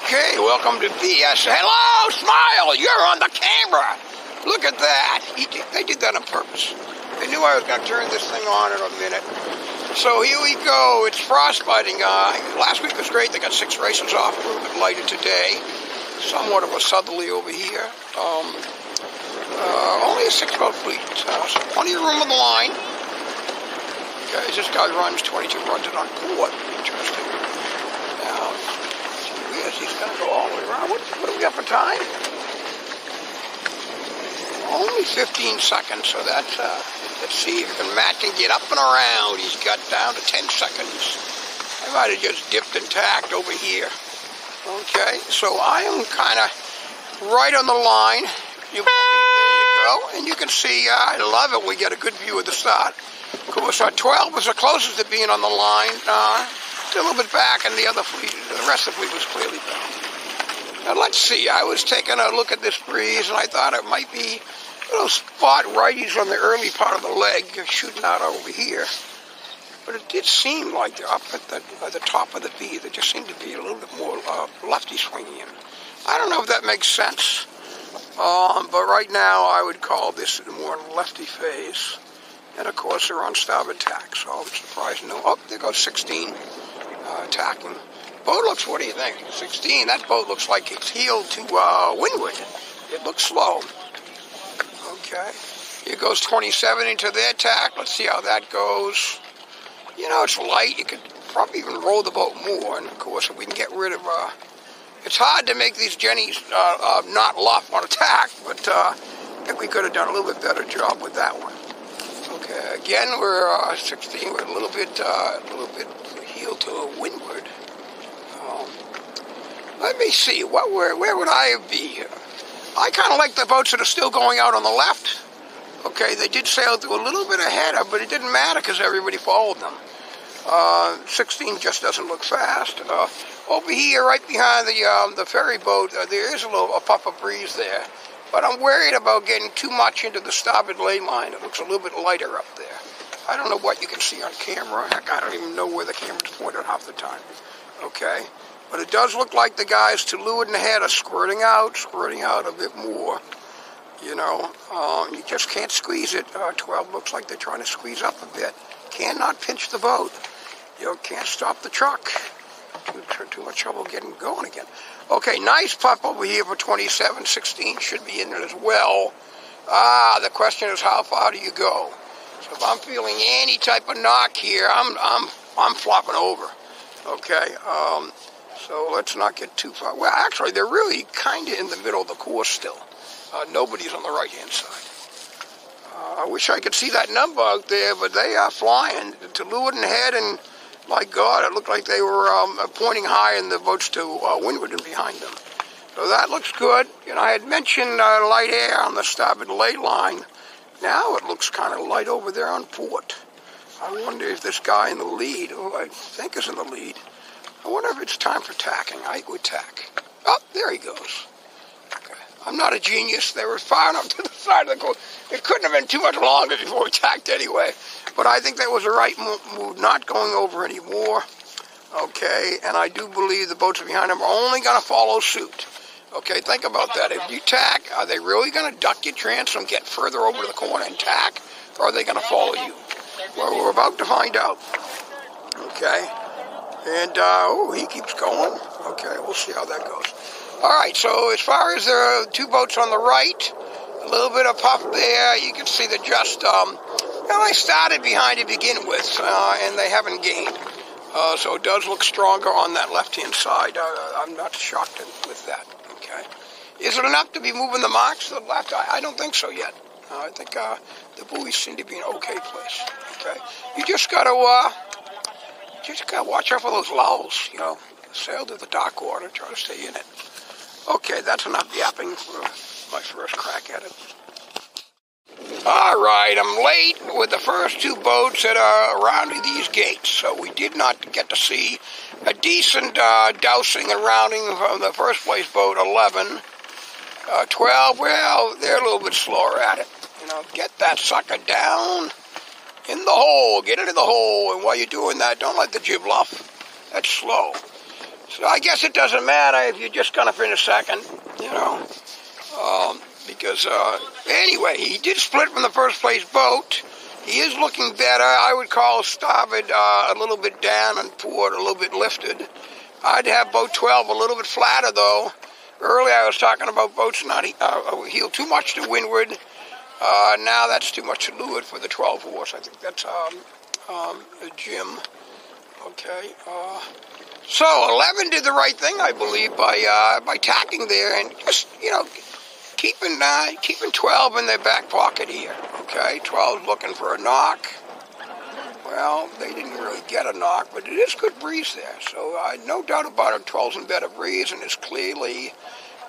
Okay, welcome to BS. Hello, smile! You're on the camera! Look at that! They did that on purpose. They knew I was going to turn this thing on in a minute. So here we go. It's frostbiting. Last week was great. They got 6 races off. A little bit lighter today. Somewhat of a southerly over here. Only a 6-boat fleet. So plenty of room on the line. Guys, this guy runs 22, runs it on port. Interesting. Now, he's going to go all the way around. What do we got for time? Only 15 seconds, so that's, let's see if Matt can get up and around. He's got down to 10 seconds. I might have just dipped and tacked over here. Okay, so I am kind of right on the line. There you go. And you can see, I love it. We get a good view of the start. Of course, 12 was the closest to being on the line. Still a little bit back, and the rest of the fleet was clearly back. Now, let's see. I was taking a look at this breeze, and I thought it might be little spot righties on the early part of the leg shooting out over here. But it did seem like they're up at the top of the V. There just seemed to be a little bit more lefty swinging in. I don't know if that makes sense. But right now, I would call this more lefty phase. And, of course, they're on starboard tack, so I was surprised. No, oh, there goes 16 tacking. Boat looks, what do you think? 16, that boat looks like it's heeled to windward. It looks slow. Okay. Here goes 27 into their tack. Let's see how that goes. You know, it's light. You could probably even roll the boat more. And, of course, if we can get rid of... it's hard to make these jennies not luff on attack, but I think we could have done a little bit better job with that one. Okay, again, we're 16. We're a little bit heeled to windward. Let me see. Where would I be? I kind of like the boats that are still going out on the left. Okay, they did sail through a little bit ahead of, but it didn't matter because everybody followed them. 16 just doesn't look fast. Over here, right behind the ferry boat, there is a puff of breeze there. But I'm worried about getting too much into the starboard lay line. It looks a little bit lighter up there. I don't know what you can see on camera. Heck, I don't even know where the camera's pointed half the time. Okay? But it does look like the guys to leeward and ahead are squirting out a bit more. You know, you just can't squeeze it. 12 looks like they're trying to squeeze up a bit. Cannot pinch the boat. You know, can't stop the truck. Too much trouble getting going again. Okay, nice puff over here for 27. 16 should be in it as well. The question is, how far do you go? So if I'm feeling any type of knock here, I'm flopping over. Okay, so let's not get too far. Well, actually, they're really kind of in the middle of the course still. Nobody's on the right-hand side. I wish I could see that number out there, but they are flying to leeward and ahead, and my God, it looked like they were pointing high in the boats to windward and behind them. So that looks good. You know, I had mentioned light air on the starboard lay line. Now it looks kind of light over there on port. I wonder if this guy in the lead, who I think is in the lead, I wonder if it's time for tacking. I would tack. Oh, there he goes. Okay. I'm not a genius. They were far enough to the side of the coast. It couldn't have been too much longer before we tacked anyway. But I think that was the right move, not going over anymore. Okay, and I do believe the boats behind them are only going to follow suit. Okay, think about that. If you tack, are they really going to duck your transom, get further over to the corner and tack, or are they going to follow you? Well, we're about to find out. Okay, and, oh, he keeps going. Okay, we'll see how that goes. All right, so as far as there are 2 boats on the right, a little bit of puff there. You can see that just, well, I started behind to begin with, and they haven't gained. So it does look stronger on that left-hand side. I'm not shocked with that. Okay. Is it enough to be moving the marks to the left? I don't think so yet. I think the buoys seem to be in an okay place. Okay. You just got to watch out for those lulls. You know, sail to the dark water, try to stay in it. Okay, that's enough yapping for my first crack at it. All right, I'm late with the first 2 boats that are rounding these gates, so we did not get to see a decent dousing and rounding from the first place boat, 11. 12, well, they're a little bit slower at it. You know, get that sucker down in the hole, get it in the hole, and while you're doing that, don't let the jib luff. That's slow. So I guess it doesn't matter if you're just going to finish second, you know. Because, anyway, he did split from the first place boat. He is looking better. I would call starboard a little bit down and port a little bit lifted. I'd have boat 12 a little bit flatter, though. Earlier I was talking about boats not heel too much to windward. Now that's too much to leeward for the 12 horse. I think that's Jim. Okay. So 11 did the right thing, I believe, by tacking there and just, you know, keeping 12 in their back pocket here. Okay, 12 looking for a knock. Well, they didn't really get a knock, but it is good breeze there. So no doubt about it, 12's in better breeze and is clearly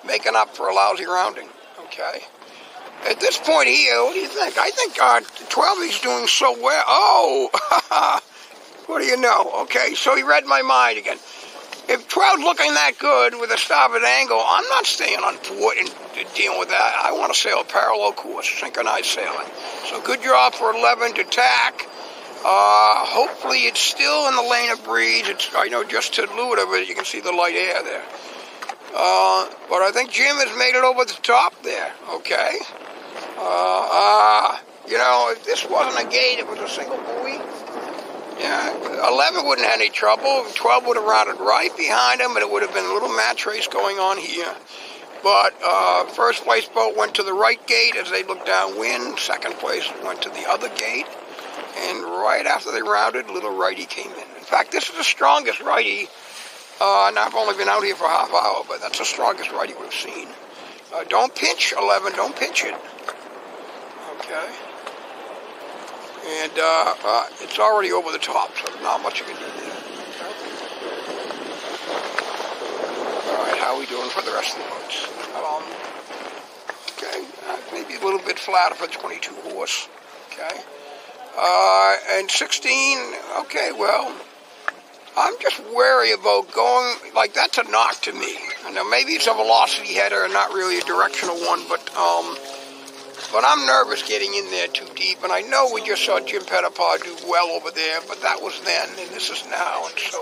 making up for a lousy rounding. Okay. At this point here, what do you think? I think 12 is doing so well. Oh, what do you know? Okay, so he read my mind again. If 12's looking that good with a starboard angle, I'm not staying on port and dealing with that. I want to sail a parallel course, synchronized sailing. So good job for 11 to tack. Hopefully it's still in the lane of breeze. It's, I know, just to leeward of it, you can see the light air there. But I think Jim has made it over the top there. Okay. You know, if this wasn't a gate, it was a single buoy. Yeah, 11 wouldn't have any trouble. 12 would have rounded right behind him, but it would have been a little match race going on here. But first place boat went to the right gate as they looked downwind. Second place went to the other gate. And right after they rounded, little righty came in. In fact, this is the strongest righty. Now I've only been out here for a half hour, but that's the strongest righty we've seen. Don't pinch, 11. Don't pinch it. Okay. And it's already over the top, so not much you can do there. All right, how are we doing for the rest of the boats? Okay, maybe a little bit flatter for the 22 horse. Okay. And 16, okay, well, I'm just wary about going, like, that's a knock to me. I know maybe it's a velocity header and not really a directional one, but I'm nervous getting in there too deep, and I know we just saw Jim Pettipaw do well over there, but that was then, and this is now, and so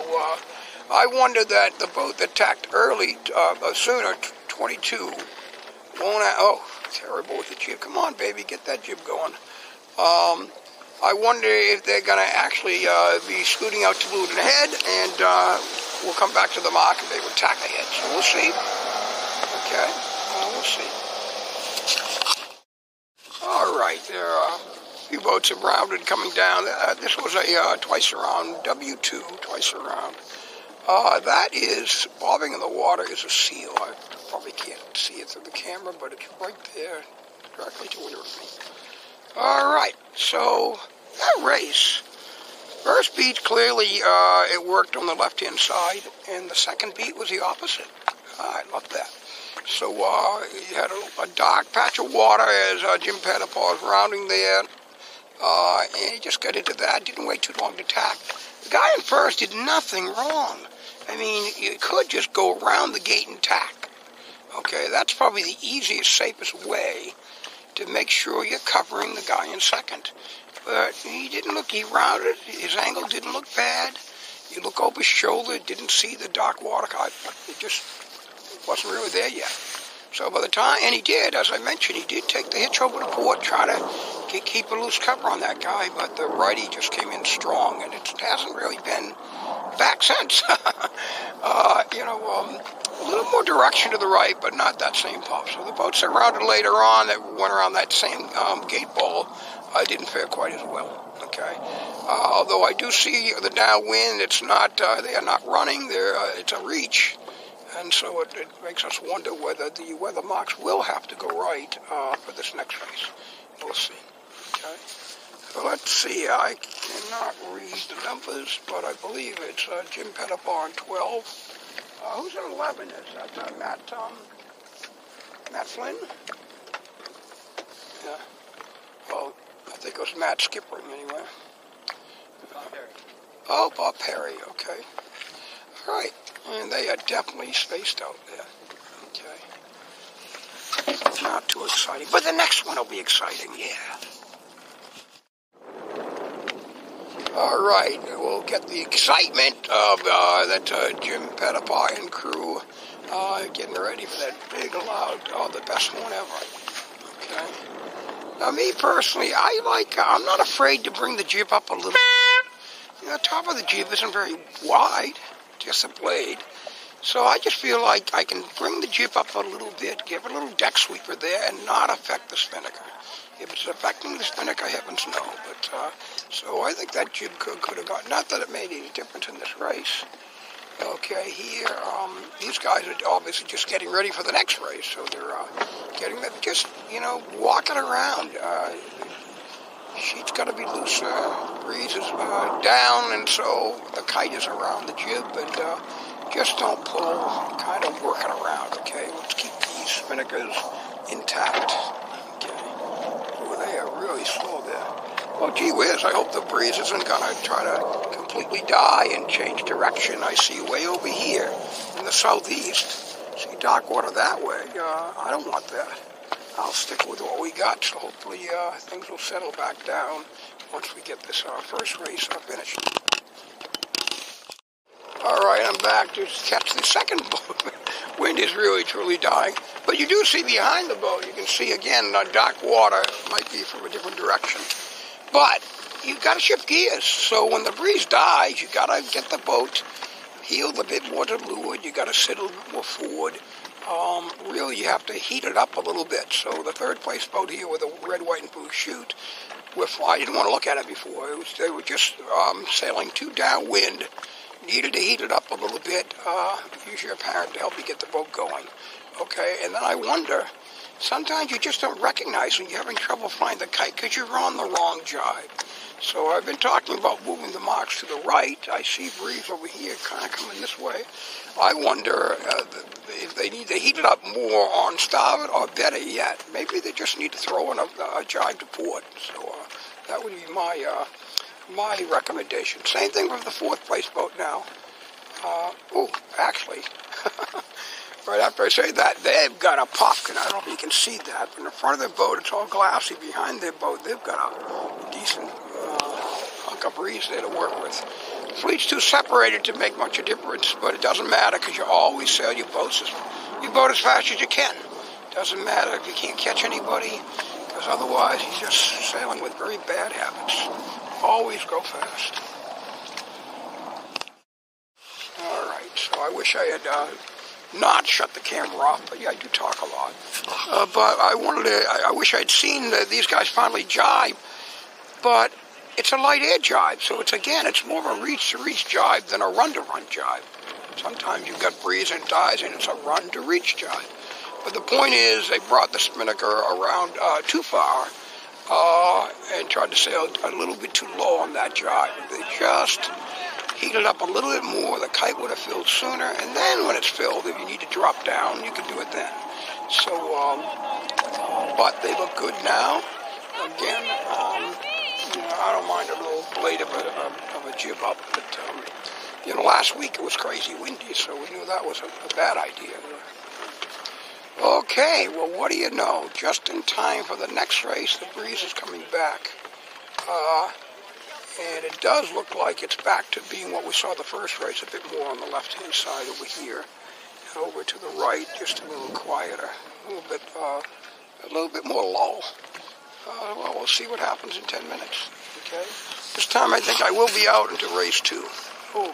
I wonder that the boat that tacked early, sooner, 22, won't oh, terrible with the jib. Come on, baby, get that jib going. I wonder if they're going to actually be scooting out to leeward and ahead, and we'll come back to the mark and they will tack ahead. So we'll see. Okay, we'll see. All right, there are a few boats have rounded coming down. This was a twice around, W2, twice around. That is, bobbing in the water is a seal. I probably can't see it through the camera, but it's right there, directly to windward of me. All right, so that race. First beat, clearly it worked on the left-hand side, and the second beat was the opposite. I love that. So you had a dark patch of water as Jim Pettipaw was rounding there, and he just got into that, didn't wait too long to tack. The guy in first did nothing wrong. I mean, you could just go around the gate and tack. Okay, that's probably the easiest, safest way to make sure you're covering the guy in second. But he didn't look, he rounded, his angle didn't look bad. You look over his shoulder, didn't see the dark water. It just wasn't really there yet. So by the time, and he did, as I mentioned, he did take the hitch over to port, try to keep a loose cover on that guy, but the righty just came in strong, and it hasn't really been back since. A little more direction to the right, but not that same pop. So the boats that rounded later on, that went around that same gate ball, didn't fare quite as well. Okay, although I do see the downwind, it's not, they are not running, it's a reach. And so it makes us wonder whether the weather marks will have to go right for this next race. We'll see. Okay. So let's see. I cannot read the numbers, but I believe it's Jim Pettipaw on 12. Who's in 11? Is that Matt Flynn? Yeah. Well, I think it was Matt Skippering anyway. Bob Perry. Oh, Bob Perry. Okay. All right. And they are definitely spaced out there. Okay. Not too exciting. But the next one will be exciting, yeah. All right, we'll get the excitement of that Jim Pettipai and crew getting ready for that big, loud, the best one ever. Okay. Now, me personally, I'm not afraid to bring the jib up a little. The top of the jib isn't very wide, just a blade. So I just feel like I can bring the jib up a little bit, give it a little deck sweeper there, and not affect the spinnaker. If it's affecting the spinnaker, heavens no. But so I think that jib could have got. Not that it made any difference in this race. Okay, here these guys are obviously just getting ready for the next race, so they're getting that, just walking around. Sheet's got to be looser, breeze is down, and so the kite is around the jib, and just don't pull, kind of working around, okay? Let's keep these spinnakers intact, okay? Oh, they are really slow there. Well, gee whiz, I hope the breeze isn't going to try to completely die and change direction. I see way over here in the southeast. See dark water that way. I don't want that. I'll stick with what we got, so hopefully things will settle back down once we get this first race finished. All right, I'm back to catch the second boat. Wind is really, truly dying. But you do see behind the boat, you can see again, dark water. Might be from a different direction. But you've got to shift gears. So when the breeze dies, you've got to get the boat heeled a bit more to leeward. You've got to sit a little more forward. Really, you have to heat it up a little bit. So the third place boat here with a red, white, and blue chute, I didn't want to look at it before. They were just sailing too downwind. Needed to heat it up a little bit. Use your parent to help you get the boat going. Okay, and then I wonder, sometimes you just don't recognize when you're having trouble finding the kite because you're on the wrong jibe. So I've been talking about moving the marks to the right. I see breeze over here kind of coming this way. I wonder if they need to heat it up more on starboard, or better yet, maybe they just need to throw in a jibe to port. So that would be my recommendation. Same thing with the fourth place boat now. Actually, right after I say that, they've got a puffkin. I don't know if you can see that, but in the front of their boat, it's all glassy. Behind their boat, they've got a decent hunk of breeze there to work with. The fleet's too separated to make much of a difference, but it doesn't matter because you always sail your boat as fast as you can. Doesn't matter if you can't catch anybody, because otherwise he's just sailing with very bad habits. Always go fast. All right, so I wish I had not shut the camera off, but yeah, I do talk a lot. But I wish I'd seen these guys finally jibe, but it's a light air jibe, so it's more of a reach-to-reach jibe than a run-to-run jibe. Sometimes you've got breeze and dies, and it's a run-to-reach jibe. But the point is, they brought the spinnaker around too far, and tried to sail a little bit too low on that jibe. They just heated up a little bit more, the kite would have filled sooner, and then when it's filled, if you need to drop down, you can do it then. So, but they look good now. Again, I don't mind a little blade of a jib up, but last week it was crazy windy, so we knew that was a bad idea. Okay, well, what do you know? Just in time for the next race, the breeze is coming back. And it does look like it's back to being what we saw the first race, a bit more on the left-hand side over here. And over to the right, just a little quieter, a little bit more lull. Well, we'll see what happens in 10 minutes, okay? This time I think I will be out into race 2. Over.